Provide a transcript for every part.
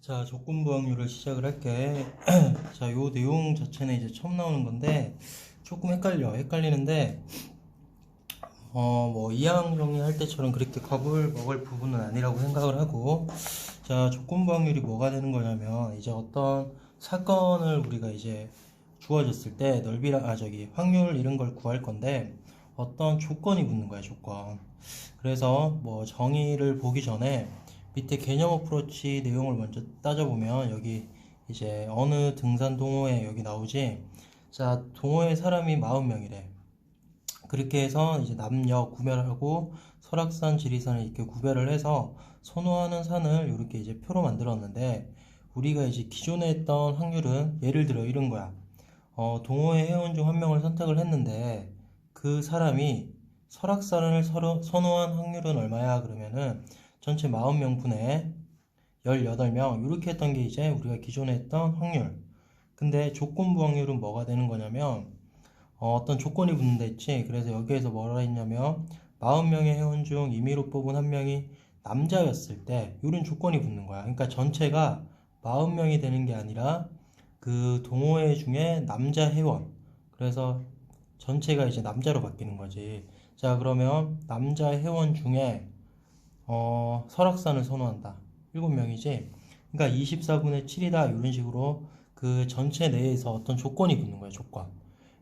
자, 조건부 확률을 시작을 할게. 자, 요 내용 자체는 이제 처음 나오는 건데 조금 헷갈리는데 뭐 2학 정리할 때처럼 그렇게 겁을 먹을 부분은 아니라고 생각을 하고, 자, 조건부 확률이 뭐가 되는 거냐면 이제 어떤 사건을 우리가 이제 주어졌을 때 확률 이런 걸 구할 건데 어떤 조건이 붙는 거야, 조건. 그래서 뭐 정의를 보기 전에 밑에 개념 어프로치 내용을 먼저 따져보면 여기 이제 어느 등산 동호회 여기 나오지. 자, 동호회 사람이 40명이래. 그렇게 해서 이제 남녀 구별하고 설악산, 지리산을 이렇게 구별을 해서 선호하는 산을 이렇게 이제 표로 만들었는데, 우리가 이제 기존에 했던 확률은 예를 들어 이런 거야. 동호회 회원 중 한 명을 선택을 했는데 그 사람이 설악산을 선호한 확률은 얼마야? 그러면은 전체 40명분의 18명 이렇게 했던 게 이제 우리가 기존에 했던 확률. 근데 조건부 확률은 뭐가 되는 거냐면 어떤 조건이 붙는다 했지. 그래서 여기에서 뭐라 했냐면 40명의 회원 중 임의로 뽑은 한 명이 남자였을 때 이런 조건이 붙는 거야. 그러니까 전체가 40명이 되는 게 아니라 그 동호회 중에 남자 회원, 그래서 전체가 이제 남자로 바뀌는 거지. 자, 그러면 남자 회원 중에 설악산을 선호한다 7명이지. 그러니까 24분의 7이다 이런 식으로 그 전체 내에서 어떤 조건이 붙는 거야, 조건.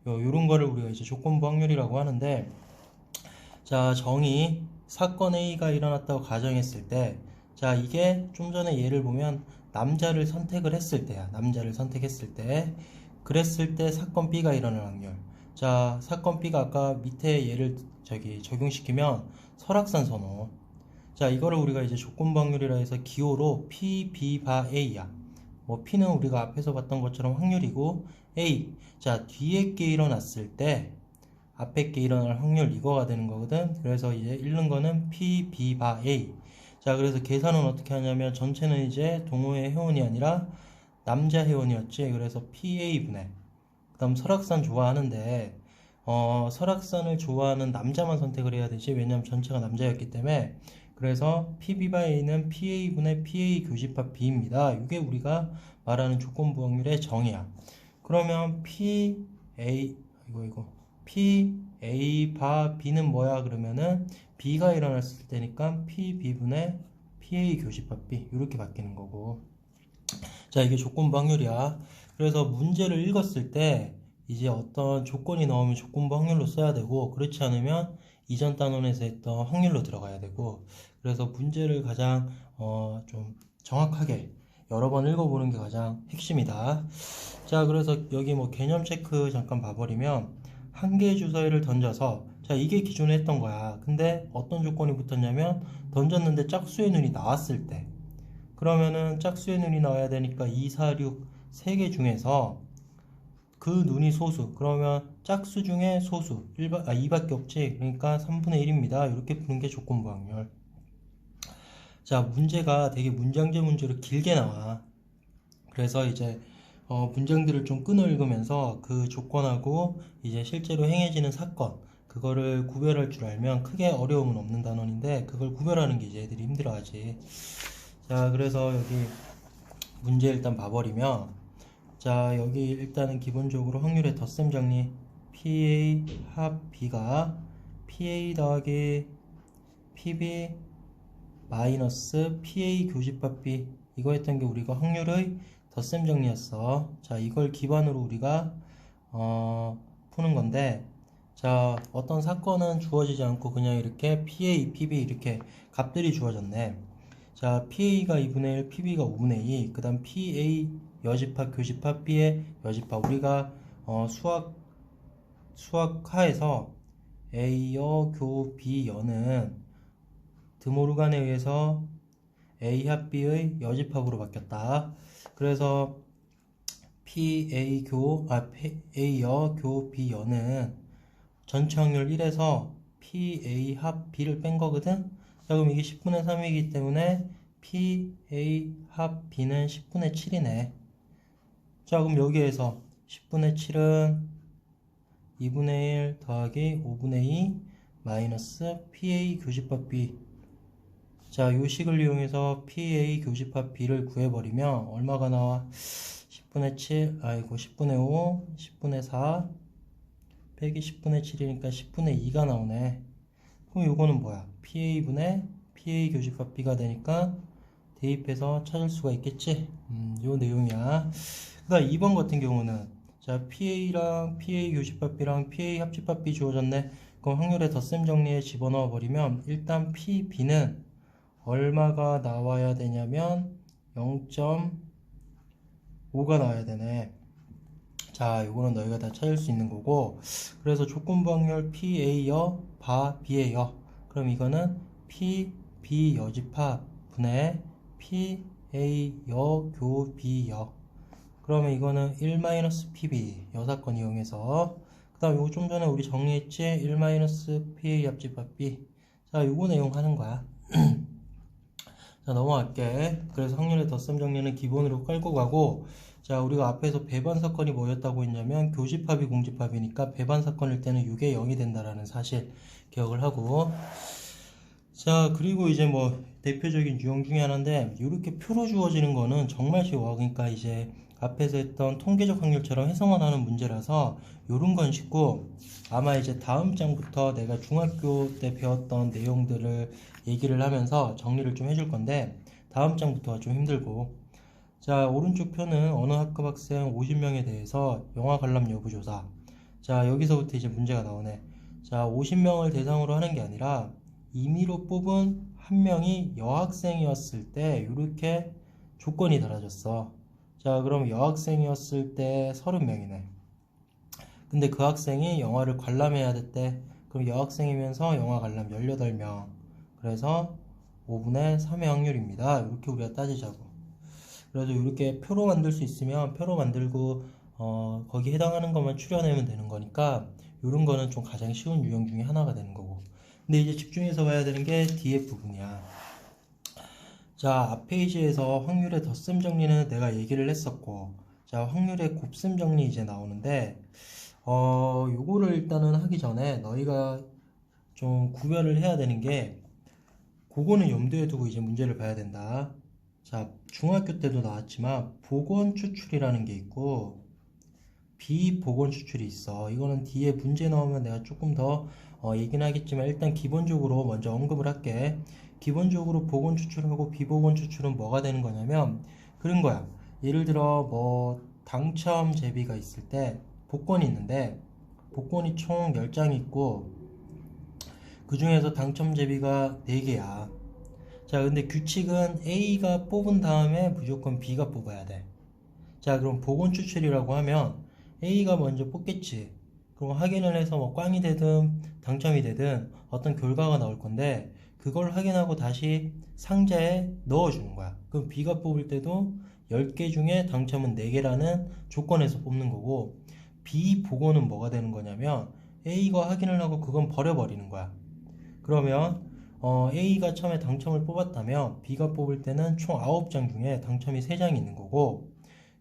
요런 거를 우리가 이제 조건부 확률이라고 하는데, 자, 정의 사건 A가 일어났다고 가정했을 때, 자, 이게 좀 전에 예를 보면 남자를 선택을 했을 때야. 남자를 선택했을 때, 그랬을 때 사건 B가 일어날 확률. 자, 사건 B가 아까 밑에 예를 적용시키면 설악산 선호. 자, 이거를 우리가 이제 조건부 확률이라 해서 기호로 P, B, 바 A야. 뭐 P는 우리가 앞에서 봤던 것처럼 확률이고, A, 자, 뒤에 게 일어났을 때 앞에 게 일어날 확률 이거가 되는 거거든. 그래서 이제 잃는 거는 P, B, 바 A. 자, 그래서 계산은 어떻게 하냐면 전체는 이제 동호회 회원이 아니라 남자 회원이었지. 그래서 PA분의, 그 다음 설악산 좋아하는데 설악산을 좋아하는 남자만 선택을 해야 되지. 왜냐면 전체가 남자였기 때문에. 그래서 PB by A는 PA분의 PA 교집합 B입니다. 이게 우리가 말하는 조건부 확률의 정의야. 그러면 PA 바 B는 뭐야? 그러면은 B가 일어났을 때니까 PB분의 PA 교집합 B 이렇게 바뀌는 거고. 자, 이게 조건부 확률이야. 그래서 문제를 읽었을 때 이제 어떤 조건이 나오면 조건부 확률로 써야 되고, 그렇지 않으면 이전 단원에서 했던 확률로 들어가야 되고. 그래서 문제를 가장 좀 정확하게 여러 번 읽어보는 게 가장 핵심이다. 자, 그래서 여기 뭐 개념 체크 잠깐 봐버리면 한 개의 주사위를 던져서, 자, 이게 기존에 했던 거야. 근데 어떤 조건이 붙었냐면 던졌는데 짝수의 눈이 나왔을 때, 그러면은 짝수의 눈이 나와야 되니까 2, 4, 6 세 개 중에서 그 눈이 소수, 그러면 짝수 중에 소수 2밖에 없지. 그러니까 3분의 1입니다 이렇게 푸는 게 조건부 확률. 자, 문제가 되게 문장제 문제로 길게 나와. 그래서 이제 문장들을 좀 끊어 읽으면서 그 조건하고 이제 실제로 행해지는 사건, 그거를 구별할 줄 알면 크게 어려움은 없는 단원인데, 그걸 구별하는 게 이제 애들이 힘들어하지. 자, 그래서 여기 문제 일단 봐버리면, 자, 여기 일단은 기본적으로 확률의 덧셈 정리. PA 합 B가 PA 더하기 PB 마이너스 PA 교집합 B, 이거 했던 게 우리가 확률의 덧셈 정리였어. 자, 이걸 기반으로 우리가 푸는 건데, 자, 어떤 사건은 주어지지 않고 그냥 이렇게 PA, PB 이렇게 값들이 주어졌네. 자, PA가 2분의 1, PB가 5분의 2, 그 다음 PA 여집합, 교집합, B의 여집합. 우리가 수학하에서 A여, 교, B여는 드모르간에 의해서 A 합 B의 여집합으로 바뀌었다. 그래서 A여, 교, B여는 전체 확률 1에서 PA 합 B를 뺀 거거든. 자, 그럼 이게 10분의 3이기 때문에 PA 합 B는 10분의 7이네. 자, 그럼 여기에서 10분의 7은 2분의 1 더하기 5분의 2 마이너스 PA 교집합 B. 자, 요 식을 이용해서 PA 교집합 B를 구해버리면 얼마가 나와? 10분의 7, 아이고 10분의 5, 10분의 4 빼기 10분의 7이니까 10분의 2가 나오네. 그럼 요거는 뭐야? PA분의 PA 교집합 B가 되니까 대입해서 찾을 수가 있겠지? 요 내용이야. 그 다음 2번 같은 경우는 자, PA랑 PA 교집합 B랑 PA 합집합 B 주어졌네. 그럼 확률의 덧셈 정리에 집어넣어 버리면 일단 PB는 얼마가 나와야 되냐면 0.5가 나와야 되네. 자, 이거는 너희가 다 찾을 수 있는 거고, 그래서 조건부 확률 PA여 바 B에요. 그럼 이거는 PB 여집합 분의 PA여 교 B여. 그러면 이거는 1-PB 여사건 이용해서, 그 다음 요거 좀 전에 우리 정리했지? 1-PA 합집합 B. 자, 요거 내용 하는 거야. 자, 넘어갈게. 그래서 확률의 덧셈 정리는 기본으로 깔고 가고, 자, 우리가 앞에서 배반 사건이 뭐였다고 했냐면 교집합이 공집합이니까 배반 사건일 때는 6의 0이 된다라는 사실 기억을 하고, 자, 그리고 이제 뭐 대표적인 유형 중에 하나인데 이렇게 표로 주어지는 거는 정말 쉬워. 그러니까 이제 앞에서 했던 통계적 확률처럼 해석만 하는 문제라서 요런 건 쉽고, 아마 이제 다음 장부터 내가 중학교 때 배웠던 내용들을 얘기를 하면서 정리를 좀 해줄 건데 다음 장부터가 좀 힘들고, 자, 오른쪽 표는 어느 학급 학생 50명에 대해서 영화 관람 여부 조사. 자, 여기서부터 이제 문제가 나오네. 자, 50명을 대상으로 하는 게 아니라 임의로 뽑은 한 명이 여학생이었을 때 이렇게 조건이 달라졌어. 자, 그럼 여학생이었을 때 30명이네. 근데 그 학생이 영화를 관람해야 됐대. 그럼 여학생이면서 영화 관람 18명. 그래서 5분의 3의 확률입니다. 이렇게 우리가 따지자고. 그래서 이렇게 표로 만들 수 있으면 표로 만들고 거기 해당하는 것만 추려내면 되는 거니까 이런 거는 좀 가장 쉬운 유형 중에 하나가 되는 거고. 근데 이제 집중해서 봐야 되는 게 뒤에 부분이야. 자, 앞 페이지에서 확률의 덧셈 정리는 내가 얘기를 했었고, 자, 확률의 곱셈 정리 이제 나오는데 요거를 일단은 하기 전에 너희가 좀 구별을 해야 되는 게, 그거는 염두에 두고 이제 문제를 봐야 된다. 자, 중학교 때도 나왔지만 복원 추출이라는 게 있고 비복원 추출이 있어. 이거는 뒤에 문제 나오면 내가 조금 더 얘기는 하겠지만 일단 기본적으로 먼저 언급을 할게. 기본적으로 복원 추출하고 비복원 추출은 뭐가 되는 거냐면 그런 거야. 예를 들어 뭐 당첨 제비가 있을 때 복권이 있는데 복권이 총 10장이 있고 그 중에서 당첨 제비가 4개야. 자, 근데 규칙은 A가 뽑은 다음에 무조건 B가 뽑아야 돼. 자, 그럼 복원 추출이라고 하면 A가 먼저 뽑겠지. 그럼 확인을 해서 뭐 꽝이 되든 당첨이 되든 어떤 결과가 나올 건데 그걸 확인하고 다시 상자에 넣어주는 거야. 그럼 B가 뽑을 때도 10개 중에 당첨은 4개라는 조건에서 뽑는 거고, B 복원은 뭐가 되는 거냐면 A가 확인을 하고 그건 버려버리는 거야. 그러면 A가 처음에 당첨을 뽑았다면 B가 뽑을 때는 총 9장 중에 당첨이 3장이 있는 거고,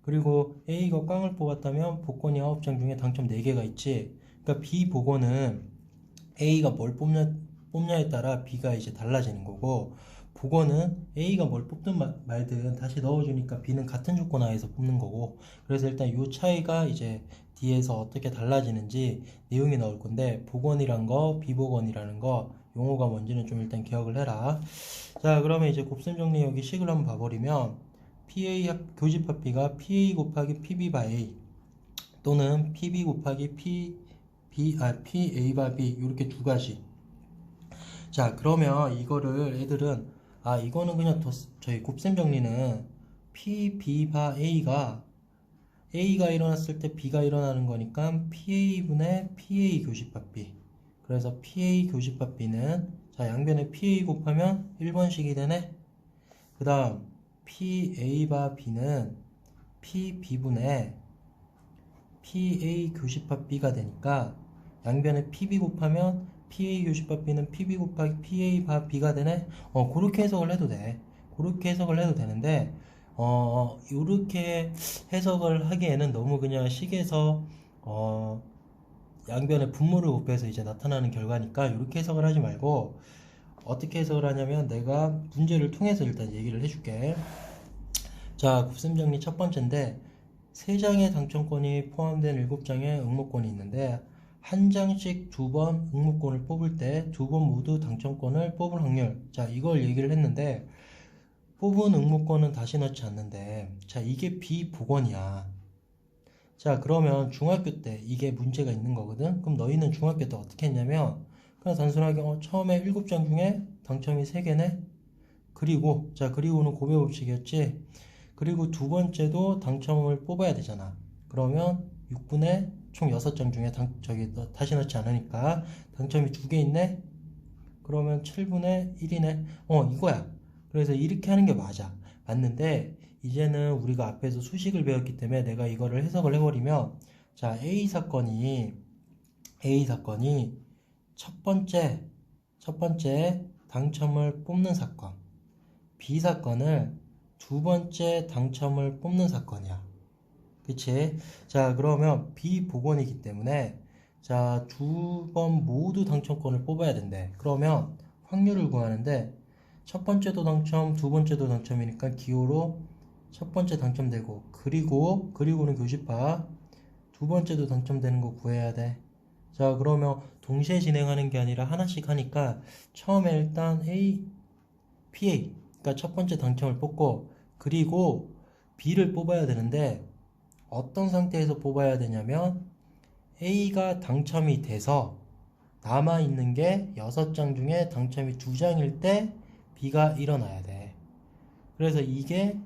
그리고 A가 꽝을 뽑았다면 복권이 9장 중에 당첨 4개가 있지. 그러니까 B 복원은 A가 뭘 뽑냐에 따라 B가 이제 달라지는 거고, 복원은 A가 뭘 뽑든 말든 다시 넣어주니까 B는 같은 조건 하에서 뽑는 거고. 그래서 일단 이 차이가 이제 뒤에서 어떻게 달라지는지 내용이 나올 건데, 복원이란 거, 비복원이라는 거 용어가 뭔지는 좀 일단 기억을 해라. 자, 그러면 이제 곱셈 정리 여기 식을 한번 봐버리면 PA 교집합 B가 PA 곱하기 PB 바 A 또는 PB 곱하기 PA 바 B 이렇게 두 가지. 자, 그러면 이거를 애들은 이거는 그냥 저희 곱셈 정리는 PB 바 A가 일어났을 때 B가 일어나는 거니까 PA분의 PA 교집합 B. 그래서 PA 교집합 B는 자, 양변에 PA 곱하면 1번식이 되네. 그 다음 PA 바 B는 PB분의 PA 교집합 B가 되니까 양변에 PB 곱하면 PA 교집합 B는 PB 곱하기 PA 바 B가 되네. 그렇게 해석을 해도 돼. 그렇게 해석을 해도 되는데 이렇게 해석을 하기에는 너무 그냥 식에서 양변의 분모를 곱해서 이제 나타나는 결과니까 이렇게 해석을 하지 말고 어떻게 해석을 하냐면 내가 문제를 통해서 일단 얘기를 해줄게. 자, 곱셈 정리 첫 번째인데 3장의 당첨권이 포함된 7장의 응모권이 있는데 한 장씩 2번 응모권을 뽑을 때 2번 모두 당첨권을 뽑을 확률. 자, 이걸 얘기를 했는데 뽑은 응모권은 다시 넣지 않는데 자, 이게 비복원이야. 자, 그러면 중학교 때 이게 문제가 있는 거거든. 그럼 너희는 중학교 때 어떻게 했냐면 그냥 단순하게 처음에 7장 중에 당첨이 3개네. 그리고 자, 그리고는 고배 법칙이었지. 그리고 두 번째도 당첨을 뽑아야 되잖아. 그러면 6분의 총 6장 중에 다시 넣지 않으니까 당첨이 2개 있네. 그러면 7분의 1이네. 이거야. 그래서 이렇게 하는 게 맞는데 이제는 우리가 앞에서 수식을 배웠기 때문에 내가 이거를 해석을 해버리면 자, A 사건이 첫 번째 당첨을 뽑는 사건, B 사건을 두 번째 당첨을 뽑는 사건이야. 그치? 자, 그러면 비복원이기 때문에 자, 2번 모두 당첨권을 뽑아야 된대. 그러면 확률을 구하는데 첫 번째도 당첨, 두 번째도 당첨이니까 기호로 첫 번째 당첨되고 그리고는 교집합 두 번째도 당첨되는 거 구해야 돼. 자, 그러면 동시에 진행하는 게 아니라 하나씩 하니까 처음에 일단 PA 그러니까 첫 번째 당첨을 뽑고 그리고 B를 뽑아야 되는데 어떤 상태에서 뽑아야 되냐면 A가 당첨이 돼서 남아있는 게 6장 중에 당첨이 2장일 때 B가 일어나야 돼. 그래서 이게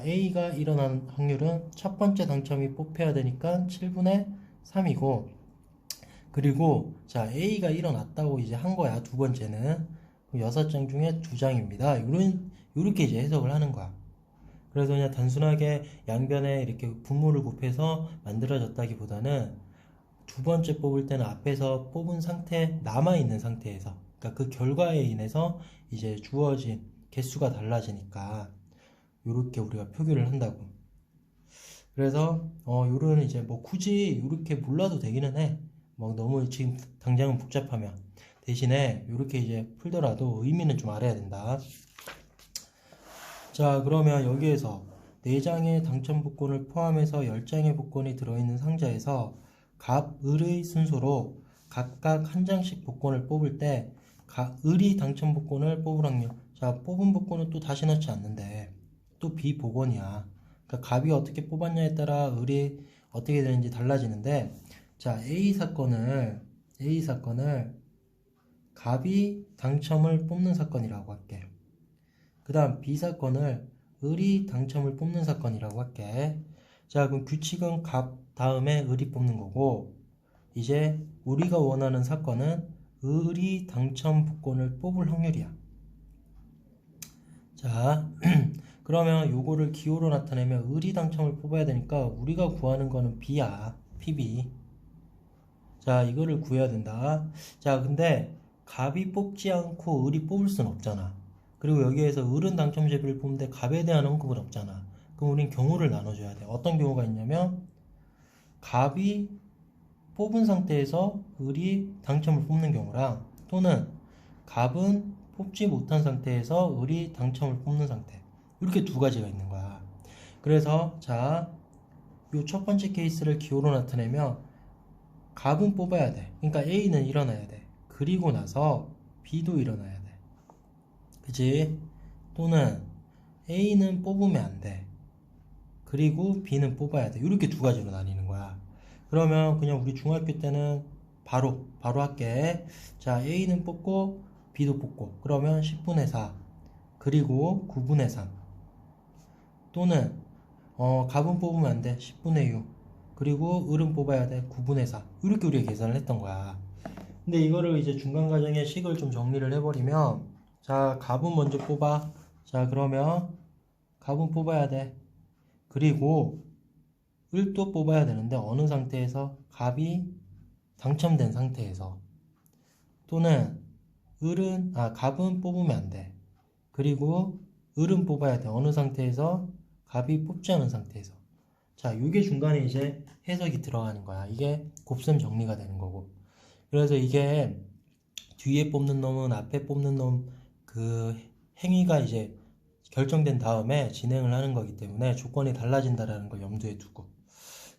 A가 일어나는 확률은 첫 번째 당첨이 뽑혀야 되니까 7분의 3이고 그리고 자, A가 일어났다고 이제 한 거야. 두 번째는 6장 중에 2장입니다. 이렇게 이제 해석을 하는 거야. 그래서 그냥 단순하게 양변에 이렇게 분모를 곱해서 만들어졌다기보다는 두 번째 뽑을 때는 앞에서 뽑은 상태, 남아있는 상태에서 그러니까 그 결과에 인해서 이제 주어진 개수가 달라지니까 이렇게 우리가 표기를 한다고. 그래서 요런 이제 뭐 굳이 이렇게 몰라도 되기는 해. 뭐 너무 지금 당장은 복잡하면 대신에 이렇게 이제 풀더라도 의미는 좀 알아야 된다. 자, 그러면 여기에서 4장의 당첨 복권을 포함해서 10장의 복권이 들어있는 상자에서 갑, 을의 순서로 각각 한 장씩 복권을 뽑을 때 을이 당첨 복권을 뽑을 확률. 자, 뽑은 복권은 또 다시 넣지 않는데 또 비복원이야. 그러니까 갑이 어떻게 뽑았냐에 따라 을이 어떻게 되는지 달라지는데 자, A 사건을 갑이 당첨을 뽑는 사건이라고 할게. 그 다음 B 사건을 을이 당첨을 뽑는 사건이라고 할게. 자, 그럼 규칙은 갑 다음에 을이 뽑는 거고 이제 우리가 원하는 사건은 을이 당첨 복권을 뽑을 확률이야. 자, 그러면 요거를 기호로 나타내면 을이 당첨을 뽑아야 되니까 우리가 구하는 거는 B야. PB. 자, 이거를 구해야 된다. 자, 근데 갑이 뽑지 않고 을이 뽑을 순 없잖아. 그리고 여기에서 을은 당첨제비를 뽑는데 갑에 대한 언급은 없잖아. 그럼 우린 경우를 나눠줘야 돼. 어떤 경우가 있냐면 갑이 뽑은 상태에서 을이 당첨을 뽑는 경우랑 또는 갑은 뽑지 못한 상태에서 을이 당첨을 뽑는 상태. 이렇게 두 가지가 있는 거야. 그래서 자, 요 첫 번째 케이스를 기호로 나타내면 갑은 뽑아야 돼. 그러니까 A는 일어나야 돼. 그리고 나서 B도 일어나야 돼. 그치? 또는 A는 뽑으면 안 돼. 그리고 B는 뽑아야 돼. 이렇게 두 가지로 나뉘는 거야. 그러면 그냥 우리 중학교 때는 바로 할게. 자, A는 뽑고 B도 뽑고 그러면 10분의 4 그리고 9분의 3 또는 갑은 뽑으면 안 돼. 10분의 6 그리고 을은 뽑아야 돼. 9분의 4 이렇게 우리가 계산을 했던 거야. 근데 이거를 이제 중간 과정의 식을 좀 정리를 해버리면 자, 갑은 먼저 뽑아. 자, 그러면 갑은 뽑아야 돼. 그리고 을도 뽑아야 되는데 어느 상태에서? 갑이 당첨된 상태에서. 또는 갑은 뽑으면 안 돼. 그리고 을은 뽑아야 돼. 어느 상태에서? 갑이 뽑지 않은 상태에서. 자, 이게 중간에 이제 해석이 들어가는 거야. 이게 곱셈 정리가 되는 거고. 그래서 이게 뒤에 뽑는 놈은 앞에 뽑는 놈 그 행위가 이제 결정된 다음에 진행을 하는 거기 때문에 조건이 달라진다라는 걸 염두에 두고.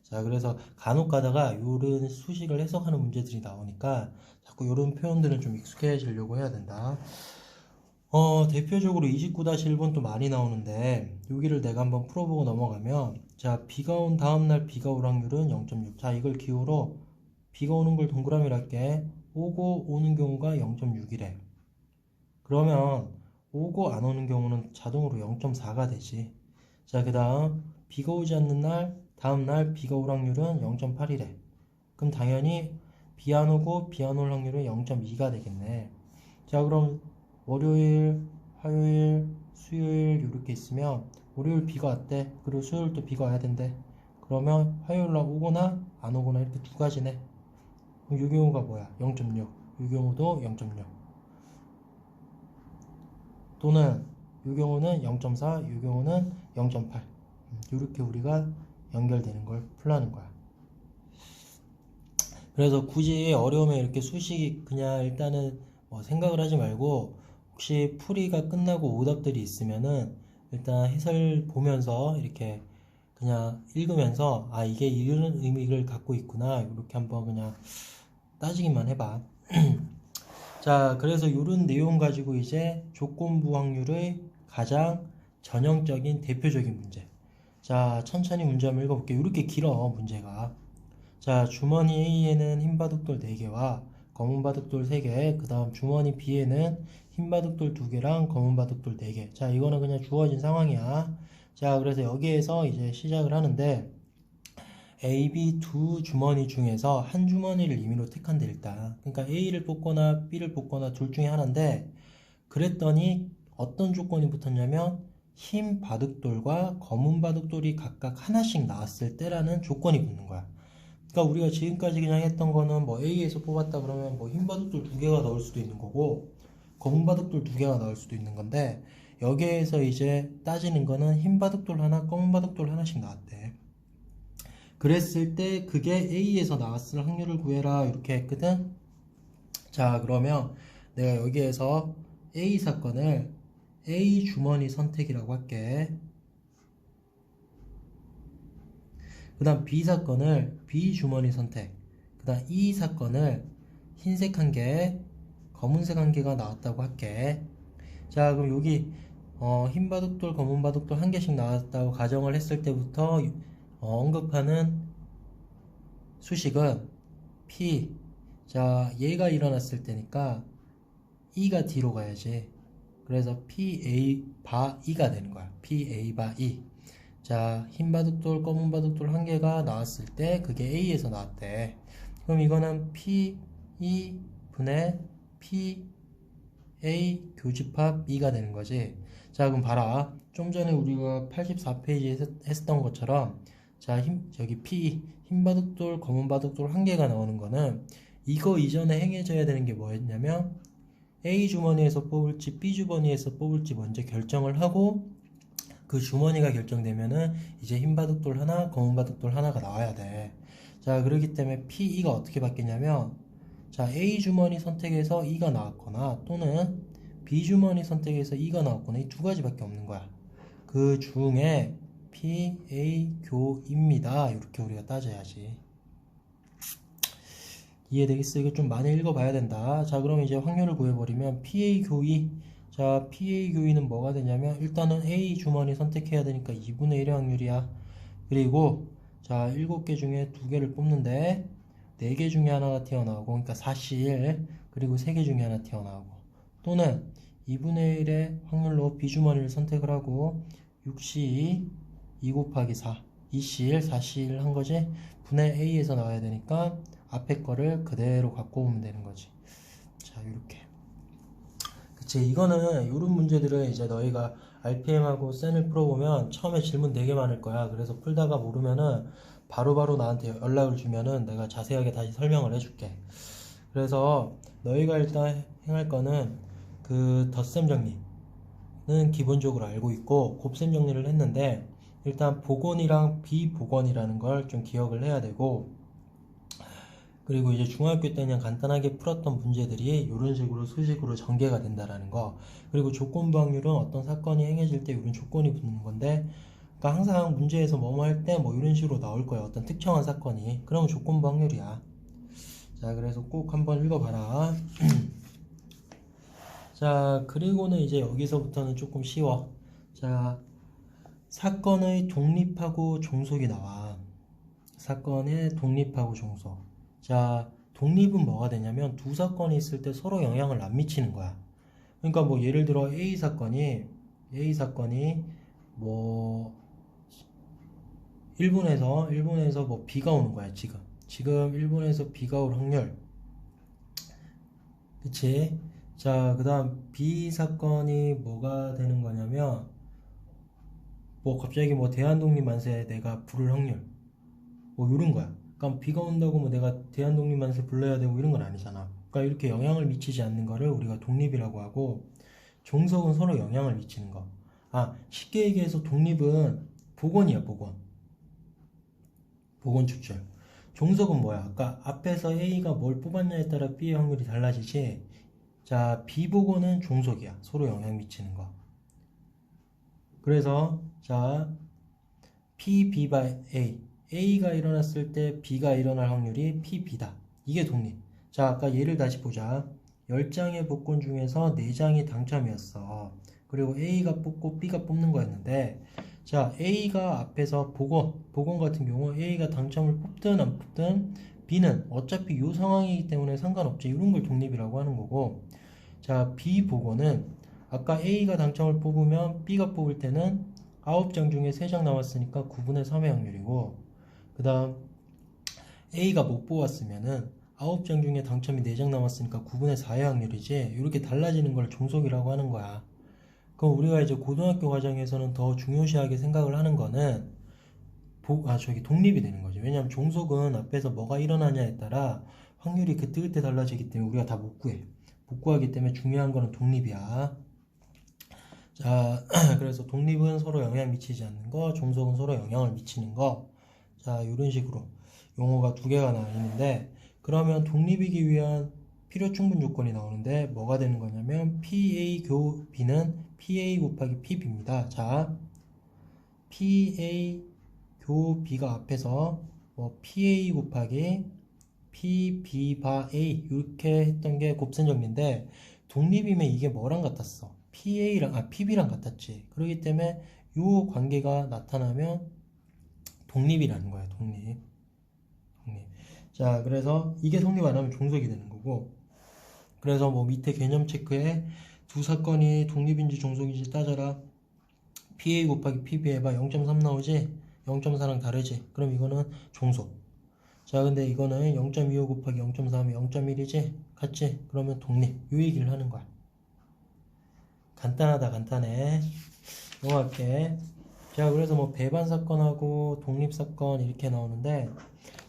자, 그래서 간혹 가다가 요런 수식을 해석하는 문제들이 나오니까 자꾸 요런 표현들은 좀 익숙해지려고 해야 된다. 대표적으로 29-1번 또 많이 나오는데 여기를 내가 한번 풀어보고 넘어가면, 자, 비가 온 다음날 비가 올 확률은 0.6. 자, 이걸 기호로 비가 오는 걸 동그라미로 할게. 오고 오는 경우가 0.6이래. 그러면 오고 안 오는 경우는 자동으로 0.4가 되지. 자, 그 다음 비가 오지 않는 날 다음날 비가 올 확률은 0.8이래. 그럼 당연히 비 안 오고 비 안 올 확률은 0.2가 되겠네. 자, 그럼 월요일, 화요일, 수요일 이렇게 있으면 월요일 비가 왔대. 그리고 수요일 또 비가 와야 된대. 그러면 화요일날 오거나 안 오거나 이렇게 두 가지네. 그럼 이 경우가 뭐야? 0.6. 이 경우도 0.6. 또는 이 경우는 0.4, 이 경우는 0.8. 이렇게 우리가 연결되는 걸 풀라는 거야. 그래서 굳이 어려우면 이렇게 수식 그냥 일단은 생각을 하지 말고, 혹시 풀이가 끝나고 오답들이 있으면은 일단 해설 보면서 이렇게 그냥 읽으면서 아, 이게 이런 의미를 갖고 있구나, 이렇게 한번 그냥 따지기만 해봐. 자, 그래서 이런 내용 가지고 이제 조건부 확률의 가장 전형적인 대표적인 문제. 자, 천천히 문제 한번 읽어볼게요. 이렇게 길어 문제가. 자, 주머니 A에는 흰 바둑돌 4개와 검은 바둑돌 3개, 그 다음 주머니 B에는 흰 바둑돌 2개랑 검은 바둑돌 4개. 자, 이거는 그냥 주어진 상황이야. 자, 그래서 여기에서 이제 시작을 하는데, A, B 두 주머니 중에서 한 주머니를 임의로 택한대 일단. 그러니까 A를 뽑거나 B를 뽑거나 둘 중에 하나인데, 그랬더니 어떤 조건이 붙었냐면 흰 바둑돌과 검은 바둑돌이 각각 하나씩 나왔을 때라는 조건이 붙는 거야. 그러니까 우리가 지금까지 그냥 했던 거는 뭐 A에서 뽑았다 그러면 뭐 흰 바둑돌 2개가 나올 수도 있는 거고 검은 바둑돌 2개가 나올 수도 있는 건데, 여기에서 이제 따지는 거는 흰 바둑돌 하나, 검은 바둑돌 하나씩 나왔대. 그랬을 때 그게 A에서 나왔을 확률을 구해라 이렇게 했거든. 자, 그러면 내가 여기에서 A 사건을 A 주머니 선택이라고 할게. 그 다음 B 사건을 B 주머니 선택. 그 다음 E 사건을 흰색 한 개, 검은색 한 개가 나왔다고 할게. 자, 그럼 여기 흰 바둑돌, 검은 바둑돌 한 개씩 나왔다고 가정을 했을 때부터 언급하는 수식은 P. 자, 얘가 일어났을 때니까 E가 D로 가야지. 그래서 PA 바 E가 되는 거야. PA 바 E. 자, 흰 바둑돌, 검은 바둑돌 한 개가 나왔을 때 그게 A에서 나왔대. 그럼 이거는 PE 분의 PA 교집합 E가 되는 거지. 자, 그럼 봐라. 좀 전에 우리가 84페이지에 했었던 것처럼, 자, 저기 PE, 흰 바둑돌, 검은 바둑돌 한 개가 나오는 거는 이거 이전에 행해져야 되는 게 뭐였냐면 A 주머니에서 뽑을지 B 주머니에서 뽑을지 먼저 결정을 하고, 그 주머니가 결정되면은 이제 흰 바둑돌 하나, 검은 바둑돌 하나가 나와야 돼. 자, 그렇기 때문에 PE가 어떻게 바뀌냐면, 자, A 주머니 선택해서 E가 나왔거나 또는 B 주머니 선택해서 E가 나왔거나 이 두 가지밖에 없는 거야. 그 중에 PA 교입니다. 이렇게 우리가 따져야지. 이해되겠어? 이거 좀 많이 읽어봐야 된다. 자, 그럼 이제 확률을 구해버리면 PA 교이. 자, PA 교이는 뭐가 되냐면 일단은 A 주머니 선택해야 되니까 2분의 1의 확률이야. 그리고 자, 7개 중에 2개를 뽑는데 4개 중에 하나가 튀어나오고, 그러니까 4C1, 그리고 3개 중에 하나 튀어나오고, 또는 2분의 1의 확률로 B 주머니를 선택을 하고 6C 2 곱하기 4 2C1 4C1 한 거지. 분의 A에서 나와야 되니까 앞에 거를 그대로 갖고 오면 되는 거지. 자, 이렇게. 그치, 이거는 이런 문제들은 이제 너희가 RPM하고 센을 풀어보면 처음에 질문 되게 많을 거야. 그래서 풀다가 모르면은 바로바로 나한테 연락을 주면은 내가 자세하게 다시 설명을 해줄게. 그래서 너희가 일단 행할 거는 그 덧셈 정리는 기본적으로 알고 있고, 곱셈 정리를 했는데 일단 복원이랑 비복원이라는 걸 좀 기억을 해야 되고, 그리고 이제 중학교 때 그냥 간단하게 풀었던 문제들이 이런 식으로 수식으로 전개가 된다라는 거. 그리고 조건부 확률은 어떤 사건이 행해질 때 이런 조건이 붙는 건데, 그러니까 항상 문제에서 뭐뭐 할 때 뭐 이런 식으로 나올 거야. 어떤 특정한 사건이. 그러면 조건부 확률이야. 자, 그래서 꼭 한번 읽어봐라. 자, 그리고는 이제 여기서부터는 조금 쉬워. 자, 사건의 독립하고 종속이 나와. 사건의 독립하고 종속. 자, 독립은 뭐가 되냐면 두 사건이 있을 때 서로 영향을 안 미치는 거야. 그러니까 뭐 예를 들어 A 사건이 뭐 일본에서 뭐 비가 오는 거야. 지금 일본에서 비가 올 확률. 그치? 자, 그 다음 B 사건이 뭐가 되는 거냐면 뭐 갑자기 뭐 대한독립 만세 내가 부를 확률 뭐 이런 거야. 그러니까 비가 온다고 뭐 내가 대한독립 만세 불러야 되고 이런 건 아니잖아. 그러니까 이렇게 영향을 미치지 않는 거를 우리가 독립이라고 하고, 종속은 서로 영향을 미치는 거. 아, 쉽게 얘기해서 독립은 복원이야, 복원. 복원 추출. 종속은 뭐야? 아까 앞에서 A가 뭘 뽑았냐에 따라 B의 확률이 달라지지. 자, 비복원은 종속이야. 서로 영향 미치는 거. 그래서 자, P, B by A. A가 일어났을 때 B가 일어날 확률이 P, B다. 이게 독립. 자, 아까 예를 다시 보자. 10장의 복권 중에서 4장이 당첨이었어. 그리고 A가 뽑고 B가 뽑는 거였는데, 자, A가 앞에서 복원 같은 경우 A가 당첨을 뽑든 안 뽑든 B는 어차피 이 상황이기 때문에 상관없지. 이런 걸 독립이라고 하는 거고, 자, B 복원은 아까 A가 당첨을 뽑으면 B가 뽑을 때는 9장 중에 3장 남았으니까 9분의 3의 확률이고, 그 다음 A가 못 뽑았으면은 9장 중에 당첨이 4장 남았으니까 9분의 4의 확률이지. 이렇게 달라지는 걸 종속이라고 하는 거야. 그럼 우리가 이제 고등학교 과정에서는 더 중요시하게 생각을 하는 거는 독립이 되는 거죠. 왜냐하면 종속은 앞에서 뭐가 일어나냐에 따라 확률이 그때그때 달라지기 때문에 우리가 다 못 구해. 못 구하기 때문에 중요한 거는 독립이야. 자, 그래서 독립은 서로 영향 미치지 않는 거, 종속은 서로 영향을 미치는 거. 자, 이런 식으로 용어가 두 개가 나뉘는데, 그러면 독립이기 위한 필요 충분 조건이 나오는데 뭐가 되는 거냐면 PA 교 B는 PA 곱하기 PB입니다. 자, PA 교 B가 앞에서 뭐 PA 곱하기 PB 바 A 이렇게 했던 게 곱셈 정리인데, 독립이면 이게 뭐랑 같았어? PB랑 같았지. 그렇기 때문에 이 관계가 나타나면 독립이라는 거야. 독립. 자, 그래서 이게 성립 안 하면 종속이 되는 거고, 그래서 뭐 밑에 개념 체크에 두 사건이 독립인지 종속인지 따져라. PA 곱하기 PB 해봐. 0.3 나오지? 0.4랑 다르지? 그럼 이거는 종속. 자, 근데 이거는 0.25 곱하기 0.4하면 0.1이지? 같지? 그러면 독립. 요 얘기를 하는 거야. 간단하다, 간단해. 넘어갈게. 자, 그래서 뭐 배반 사건하고 독립 사건 이렇게 나오는데,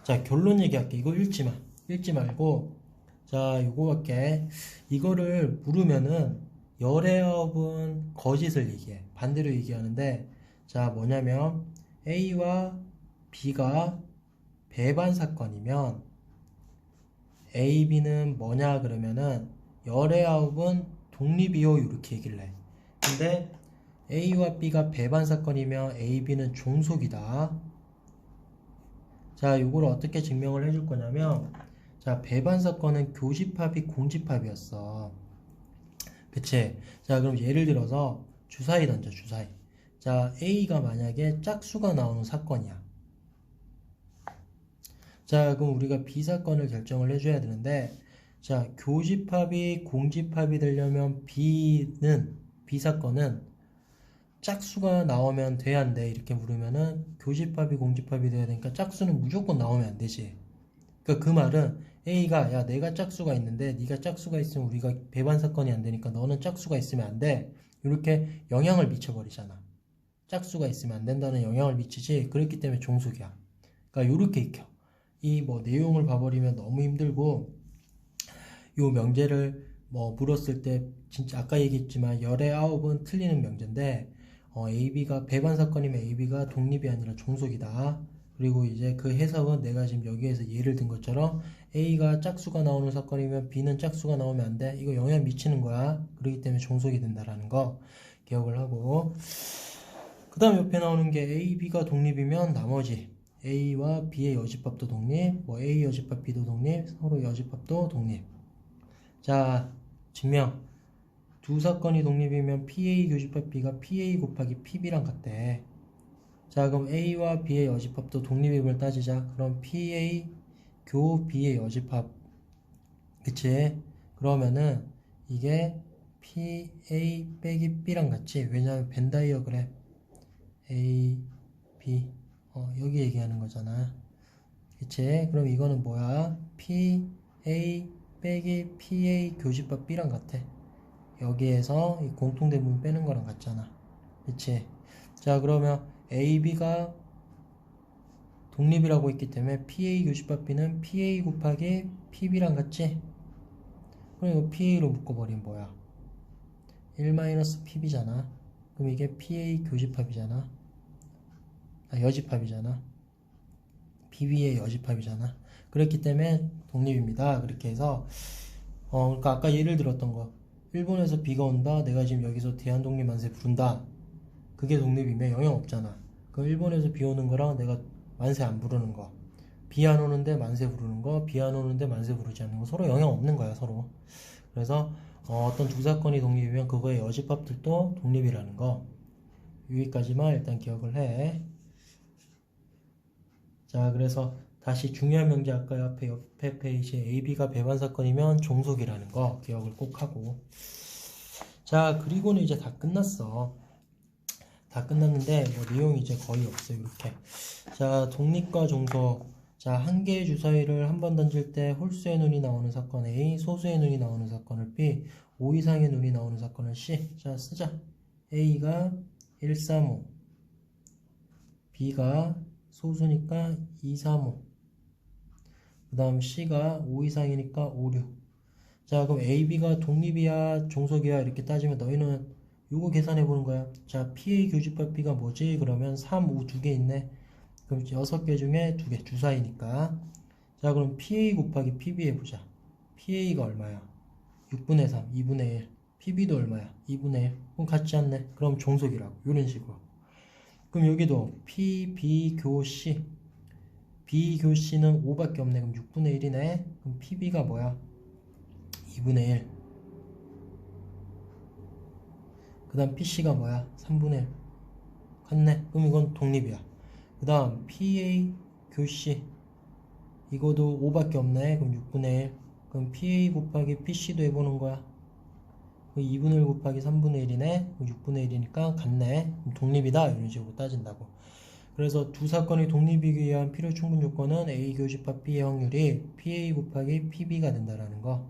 자, 결론 얘기할게. 이거 읽지 말고, 자, 요거밖에. 이거를 물으면은 열애업은 거짓을 얘기해. 반대로 얘기하는데, 자, 뭐냐면 A와 B가 배반 사건이면 A, B는 뭐냐 그러면은 열애업은 독립이요 이렇게 얘기를 해. 근데 A와 B가 배반 사건이면 A, B는 종속이다. 자, 이걸 어떻게 증명을 해줄 거냐면, 자, 배반 사건은 교집합이 공집합이었어. 그치? 자, 그럼 예를 들어서 주사위 던져, 주사위. 자, A가 만약에 짝수가 나오는 사건이야. 자, 그럼 우리가 B 사건을 결정을 해줘야 되는데, 자, 교집합이 공집합이 되려면 B 사건은 짝수가 나오면 돼, 안 돼? 이렇게 물으면은 교집합이 공집합이 돼야 되니까 짝수는 무조건 나오면 안 되지. 그러니까 그 말은 A가 야, 내가 짝수가 있는데 네가 짝수가 있으면 우리가 배반 사건이 안 되니까 너는 짝수가 있으면 안 돼. 이렇게 영향을 미쳐버리잖아. 짝수가 있으면 안 된다는 영향을 미치지. 그렇기 때문에 종속이야. 그러니까 요렇게 익혀. 이 뭐 내용을 봐버리면 너무 힘들고, 요 명제를 뭐 물었을 때 진짜 아까 얘기했지만 열의 9은 틀리는 명제인데, AB가 배반 사건이면 AB가 독립이 아니라 종속이다. 그리고 이제 그 해석은 내가 지금 여기에서 예를 든 것처럼 A가 짝수가 나오는 사건이면 B는 짝수가 나오면 안 돼. 이거 영향 미치는 거야. 그렇기 때문에 종속이 된다라는 거 기억을 하고, 그 다음 옆에 나오는 게 A, B가 독립이면 나머지 A와 B의 여집합도 독립, 뭐 A 여집합 B도 독립, 서로 여집합도 독립. 자, 증명. 두 사건이 독립이면 PA 교집합 B가 PA 곱하기 PB랑 같대. 자, 그럼 A와 B의 여집합도 독립임을 따지자. 그럼 PA 교 B의 여집합, 그치? 그러면은 이게 PA 빼기 B랑 같지? 왜냐하면 벤 다이어그램 A, B, 여기 얘기하는 거잖아. 그치? 그럼 이거는 뭐야? PA 빼기 PA 교집합 B랑 같아. 여기에서 이 공통대분 빼는 거랑 같잖아. 그치? 자, 그러면 A, B가 독립이라고 했기 때문에 PA 교집합 B는 PA 곱하기 PB랑 같지? 그럼 이거 PA로 묶어버리면 뭐야? 1-PB잖아. 그럼 이게 PA 교집합이잖아. 여집합이잖아. PB의 여집합이잖아. 그렇기 때문에 독립입니다. 그렇게 해서 그러니까 아까 예를 들었던 거, 일본에서 비가 온다. 내가 지금 여기서 대한독립 만세 부른다. 그게 독립이면 영향 없잖아. 그럼 일본에서 비 오는 거랑 내가 만세 안 부르는 거, 비 안 오는데 만세 부르는 거, 비 안 오는데 만세 부르지 않는 거 서로 영향 없는 거야, 서로. 그래서 어떤 두 사건이 독립이면 그거의 여집합들도 독립이라는 거, 여기까지만 일단 기억을 해. 자, 그래서 다시 중요한 명제, 아까 옆에 페이지에 AB가 배반 사건이면 종속이라는 거 기억을 꼭 하고. 자, 그리고는 이제 다 끝났어. 다 끝났는데 뭐 내용이 이제 거의 없어요. 이렇게. 자, 독립과 종속. 자, 한 개의 주사위를 한 번 던질 때 홀수의 눈이 나오는 사건 A, 소수의 눈이 나오는 사건을 B, 5 이상의 눈이 나오는 사건을 C. 자, 쓰자. A가 1, 3, 5, B가 소수니까 2, 3, 5, 그 다음 C가 5 이상이니까 5, 6. 자, 그럼 A, B가 독립이야 종속이야 이렇게 따지면 너희는 요거 계산해 보는 거야. 자, PA 교집합 B가 뭐지? 그러면 3, 5 두 개 있네. 그럼 6개 중에 2개 주사위니까. 자, 그럼 PA 곱하기 PB 해보자. PA가 얼마야? 6분의 3, 2분의 1. PB도 얼마야? 2분의 1. 그럼 같지 않네. 그럼 종속이라고. 이런 식으로. 그럼 여기도 PB 교 C. B 교 C는 5밖에 없네. 그럼 6분의 1이네. 그럼 PB가 뭐야? 2분의 1. 그 다음 PC가 뭐야? 3분의 1. 같네. 그럼 이건 독립이야. 그 다음 PA 교 C. 이거도 5밖에 없네. 그럼 6분의 1. 그럼 PA 곱하기 PC도 해보는 거야. 2분의 1 곱하기 3분의 1이네. 6분의 1이니까 같네. 그럼 독립이다. 이런 식으로 따진다고. 그래서 두 사건이 독립이기 위한 필요 충분 조건은 A 교집합 B의 확률이 PA 곱하기 PB가 된다라는 거.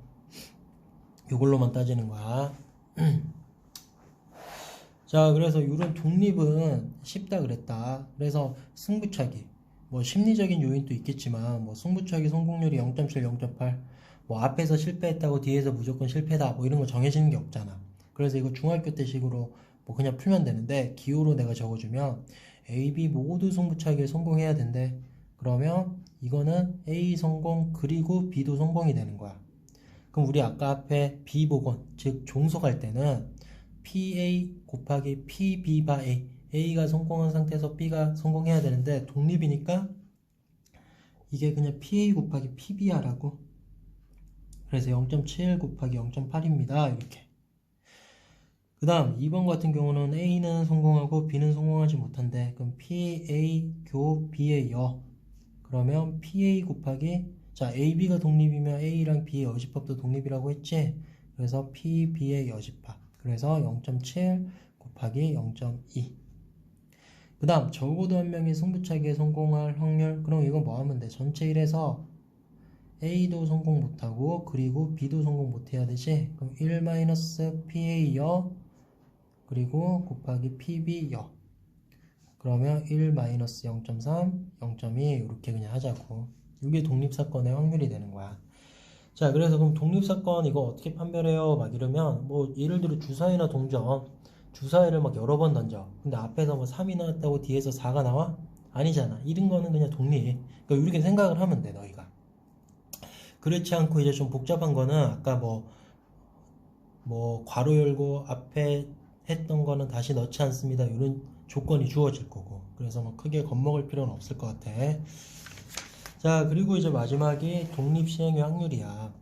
이걸로만 따지는 거야. 자, 그래서 이런 독립은 쉽다 그랬다. 그래서 승부차기, 뭐 심리적인 요인도 있겠지만, 뭐 승부차기 성공률이 0.7, 0.8, 뭐 앞에서 실패했다고 뒤에서 무조건 실패다, 뭐 이런 거 정해지는 게 없잖아. 그래서 이거 중학교 때 식으로 뭐 그냥 풀면 되는데, 기호로 내가 적어주면 A, B 모두 승부차기에 성공해야 된대. 그러면 이거는 A 성공 그리고 B도 성공이 되는 거야. 그럼 우리 아까 앞에 B 복원, 즉 종속할 때는 PA 곱하기 PB 바 A, A가 성공한 상태에서 B가 성공해야 되는데 독립이니까 이게 그냥 PA 곱하기 PB야라고. 그래서 0.7 곱하기 0.8입니다. 이렇게. 그 다음 2번 같은 경우는 A는 성공하고 B는 성공하지 못한대. 그럼 PA 교 B의 여. 그러면 PA 곱하기, 자, AB가 독립이면 A랑 B의 여집합도 독립이라고 했지. 그래서 PB의 여집합. 그래서 0.7 곱하기 0.2. 그 다음 적어도 한 명이 승부차기에 성공할 확률. 그럼 이거 뭐 하면 돼? 전체 1에서 A도 성공 못하고 그리고 B도 성공 못해야 되지. 그럼 1-PA 여 그리고 곱하기 PB 여. 그러면 1-0.3, 0.2 이렇게 그냥 하자고. 이게 독립사건의 확률이 되는 거야. 자, 그래서 그럼 독립사건 이거 어떻게 판별해요? 막 이러면 뭐 예를 들어 주사위나 동전, 주사위를 막 여러 번 던져. 근데 앞에서 뭐 3이 나왔다고 뒤에서 4가 나와? 아니잖아. 이런 거는 그냥 독립. 그러니까 이렇게 생각을 하면 돼, 너희가. 그렇지 않고 이제 좀 복잡한 거는 아까 뭐 괄호 열고 앞에 했던 거는 다시 넣지 않습니다. 이런 조건이 주어질 거고. 그래서 뭐 크게 겁먹을 필요는 없을 것 같아. 자, 그리고 이제 마지막이 독립 시행의 확률이야.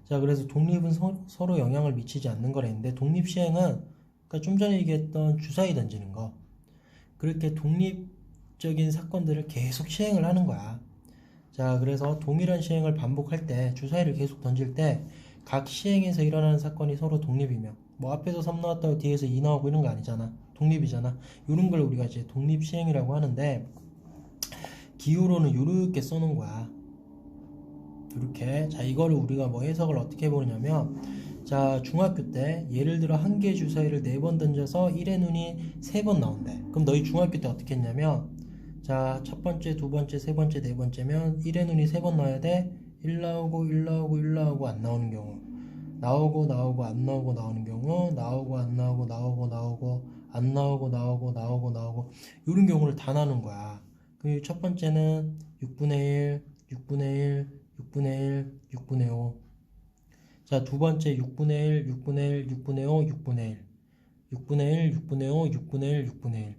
자, 그래서 독립은 서로 영향을 미치지 않는 거랬는데 독립 시행은 그러니까 좀 전에 얘기했던 주사위 던지는 거. 그렇게 독립적인 사건들을 계속 시행을 하는 거야. 자, 그래서 동일한 시행을 반복할 때 주사위를 계속 던질 때 각 시행에서 일어나는 사건이 서로 독립이며 뭐 앞에서 3 나왔다고 뒤에서 2 나오고 이런 거 아니잖아. 독립이잖아. 이런 걸 우리가 이제 독립 시행이라고 하는데 기호로는 이렇게 써놓은 거야. 이렇게. 자, 이거를 우리가 뭐 해석을 어떻게 해보냐면 자, 중학교 때 예를 들어 한 개의 주사위를 4번 던져서 1의 눈이 3번 나온대. 그럼 너희 중학교 때 어떻게 했냐면 자, 첫 번째, 두 번째, 세 번째, 네 번째면 1의 눈이 3번 나와야 돼. 1 나오고 1 나오고 1 나오고 안 나오는 경우, 나오고 나오고 안 나오고 나오는 경우, 나오고 안 나오고 나오고 나오고 안 나오고 나오고 나오고 나오고 이런 경우를 다 나눈 거야. 그 첫 번째는 6분의 1, 6분의 1, 6분의 1, 6분의 5. 자, 두 번째 6분의 1, 6분의 1, 6분의 5, 6분의 1, 6분의 1, 6분의 5, 6분의 1, 6분의 1,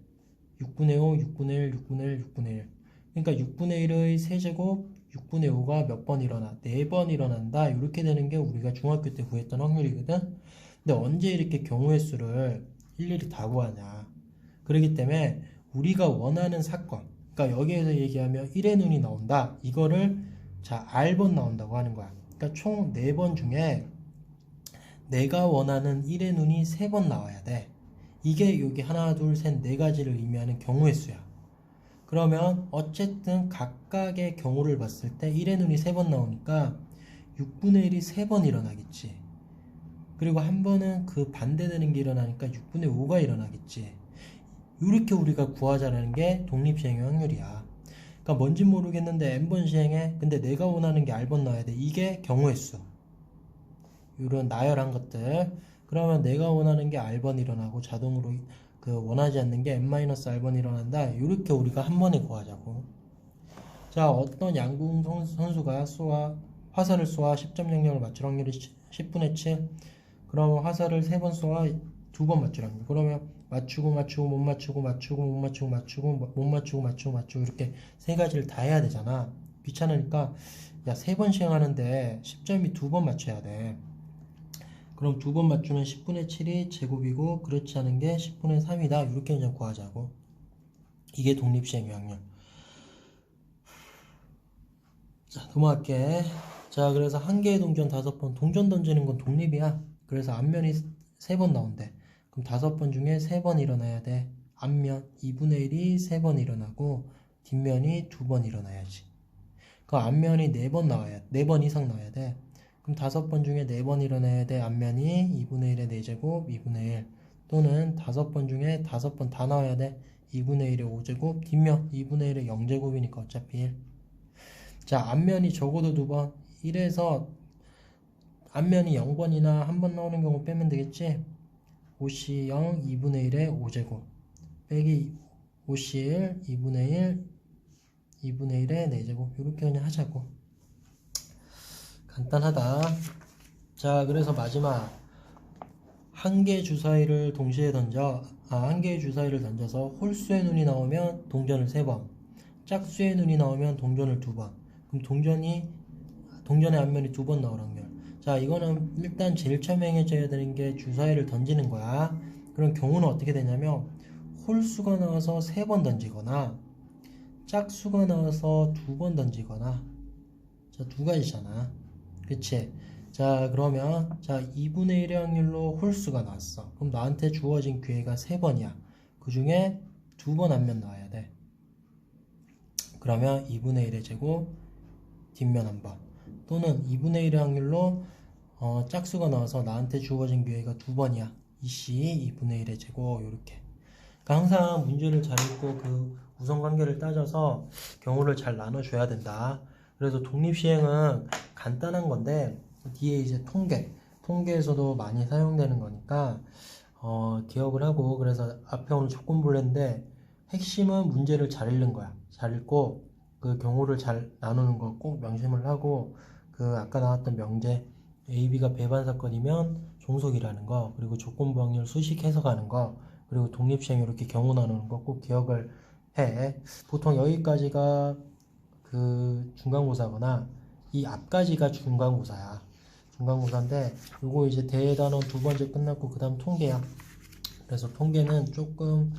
6분의 5, 6분의 1, 6분의 1, 6분의 1. 그러니까 6분의 1의 세제곱 6분의 5가 몇 번 일어나? 4번 일어난다. 이렇게 되는 게 우리가 중학교 때 구했던 확률이거든. 근데 언제 이렇게 경우의 수를 일일이 다 구하냐? 그렇기 때문에 우리가 원하는 사건, 그러니까 여기에서 얘기하면 1의 눈이 나온다. 이거를 자, R번 나온다고 하는 거야. 그러니까 총 4번 중에 내가 원하는 1의 눈이 3번 나와야 돼. 이게 여기 하나, 둘, 셋, 네 가지를 의미하는 경우의 수야. 그러면 어쨌든 각각의 경우를 봤을 때 1의 눈이 3번 나오니까 6분의 1이 3번 일어나겠지. 그리고 한 번은 그 반대되는 게 일어나니까 6분의 5가 일어나겠지. 이렇게 우리가 구하자라는 게 독립시행의 확률이야. 그러니까 뭔지 모르겠는데 n번 시행해. 근데 내가 원하는 게 r번 나와야 돼. 이게 경우의 수. 이런 나열한 것들. 그러면 내가 원하는 게 r번 일어나고 자동으로 그 원하지 않는 게 n-r번 일어난다. 이렇게 우리가 한 번에 구하자고. 자, 어떤 양궁 선수가 화살을 쏘아 10점 영역을 맞출 확률이 10분의 7. 그러면 화살을 3번 쏘아 2번 맞출 확률. 그러면 맞추고 맞추고 못 맞추고 맞추고 못 맞추고 맞추고 못 맞추고 맞추고 맞추고 이렇게 세 가지를 다 해야 되잖아. 귀찮으니까 야, 3번 시행하는데 10점이 2번 맞춰야 돼. 그럼 2번 맞추면 10분의 7이 제곱이고 그렇지 않은 게 10분의 3이다. 이렇게 그냥 구하자고. 이게 독립시행의 확률. 자, 넘어갈게. 자, 그래서 한 개의 동전 5번. 동전 던지는 건 독립이야. 그래서 앞면이 3번 나온대. 그럼 5번 중에 3번 일어나야 돼. 앞면 2분의 1이 3번 일어나고 뒷면이 2번 일어나야지. 그 앞면이 4번 나와야 4번 이상 나와야 돼. 그럼 5번 중에 4번 일어나야 돼. 앞면이 2분의 1의 4제곱 2분의 1 또는 5번 중에 5번 다 나와야 돼. 2분의 1의 5제곱 뒷면 2분의 1의 0제곱이니까 어차피 1. 자, 앞면이 적어도 2번 1에서 앞면이 0번이나 한 번 나오는 경우 빼면 되겠지. 5C 0 2분의 1의 5제곱 빼기 5C 1 2분의 1 2분의 1의 4제곱 이렇게 그냥 하자고. 간단하다. 자, 그래서 마지막 한 개의 주사위를 동시에 한 개의 주사위를 던져서 홀수의 눈이 나오면 동전을 3번, 짝수의 눈이 나오면 동전을 2번. 그럼 동전의 앞면이 2번 나올 확률. 자, 이거는 일단 제일 처음 행해져야 되는 게 주사위를 던지는 거야. 그럼 경우는 어떻게 되냐면 홀수가 나와서 3번 던지거나 짝수가 나와서 2번 던지거나. 자, 두 가지잖아. 그치? 자, 그러면 자 2분의 1의 확률로 홀수가 나왔어. 그럼 나한테 주어진 기회가 3번이야. 그 중에 2번 앞면 나와야 돼. 그러면 2분의 1의 제곱 뒷면 한번 또는 2분의 1의 확률로 짝수가 나와서 나한테 주어진 기회가 2번이야. 이씨 2분의 1의 제곱 이렇게. 그러니까 항상 문제를 잘 읽고 그 우선관계를 따져서 경우를 잘 나눠줘야 된다. 그래서 독립시행은 간단한 건데 뒤에 이제 통계에서도 많이 사용되는 거니까 기억을 하고. 그래서 앞에 오늘 조건부를 했는데 핵심은 문제를 잘 읽는 거야. 잘 읽고 그 경우를 잘 나누는 거 꼭 명심을 하고, 그 아까 나왔던 명제 AB가 배반 사건이면 종속이라는 거, 그리고 조건부 확률 수식 해석하는 거, 그리고 독립시행 이렇게 경우 나누는 거 꼭 기억을 해. 보통 여기까지가 그 중간고사거나 이 앞까지가 중간고사야. 중간고사인데 요거 이제 대단원 두 번째 끝났고 그 다음 통계야. 그래서 통계는 조금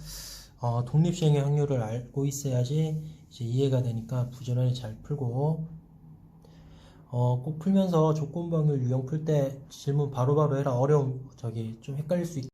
독립시행의 확률을 알고 있어야지 이제 이해가 되니까 부지런히 잘 풀고, 꼭 풀면서 조건부 확률 유형 풀 때 질문 바로바로 해라. 어려움 좀 헷갈릴 수 있